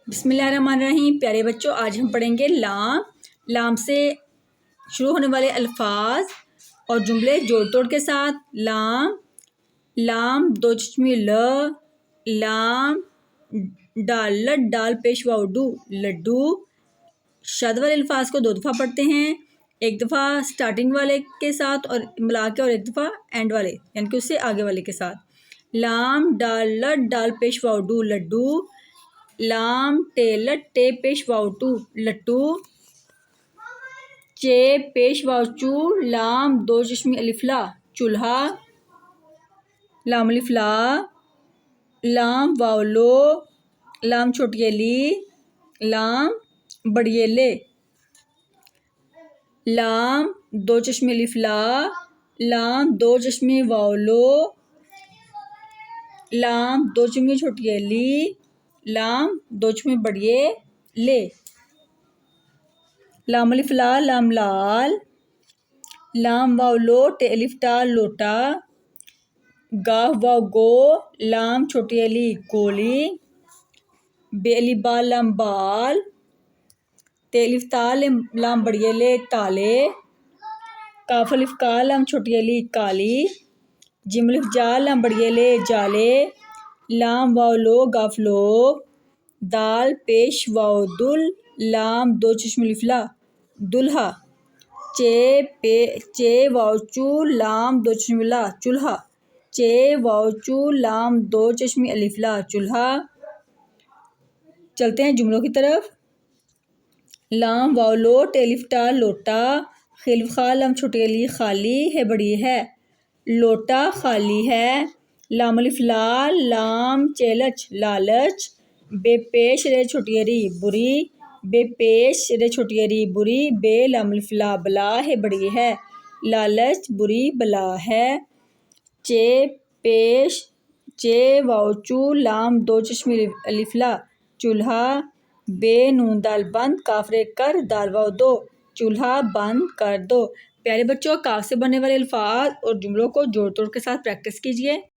بسم اللہ الرحمن الرحیم۔ پیارے بچوں، آج ہم پڑھیں گے لام۔ لام سے شروع ہونے والے الفاظ اور جملے جوڑ توڑ کے ساتھ۔ لام، لام دو چشمی ل، لام ڈال لٹ ڈال پیش واؤ ڈو لڈو۔ شاد والے الفاظ کو 2 دفعہ پڑھتے ہیں، ایک دفعہ سٹارٹنگ والے کے ساتھ اور ملا کے، اور ایک دفعہ اینڈ والے یعنی کہ اس سے آگے والے کے ساتھ۔ لام ڈال لٹ ڈال پیش واؤ ڈو لڈو، لام ٹے لٹ ٹے پیش واؤ ٹو لٹو، چے پیش واؤ چو لام دو چشمی الف لا چولہا، لام الف لا، لام واو لو، لام چھوٹی لی، لام بڑی لے، لام دو چشمی الف لا، لام دو چشمی واو لو، لام دو چشمی چھوٹی لی، لام دو چشمی بڑی لے، لام الف لا لام لال، لام واو لو ٹے الف ٹا لوٹا، گاف واو گو لام چھوٹی لی گولی، بے الف با لام بال، تے الف تا لام بڑی لے تالے، کاف الف کا لام چھوٹی لی کالی، جیم الف جا لام بڑی لے جالے، لام واو لو گاف لوگ، دال پیش واو دل لام دو چشم الف لا دلہا، چے واو چو لام دو چشم لا چولہا، چے واو چو لام دو چشمی الف لا چولہا۔ چلتے ہیں جملوں کی طرف۔ لام واو لو ٹے الف ٹا لوٹا، خ الف خا لام چھوٹی لی خالی ہے بڑی ہے لوٹا خالی ہے، لام الف لا لام چیلچ لالچ، بے پیش رے چھوٹی ری بری، بے پیش رے چھوٹی ری بری، بے لام الف لا بلا ہے بڑی ہے لالچ بری بلا ہے، چے پیش چے واو چو لام دو چشمی الف لا چولہا، بے نون دال بند کاف رے کر دال واو دو چولہا بند کر دو۔ پیارے بچوں، کاف سے بننے والے الفاظ اور جملوں کو جوڑ توڑ کے ساتھ پریکٹس کیجیے۔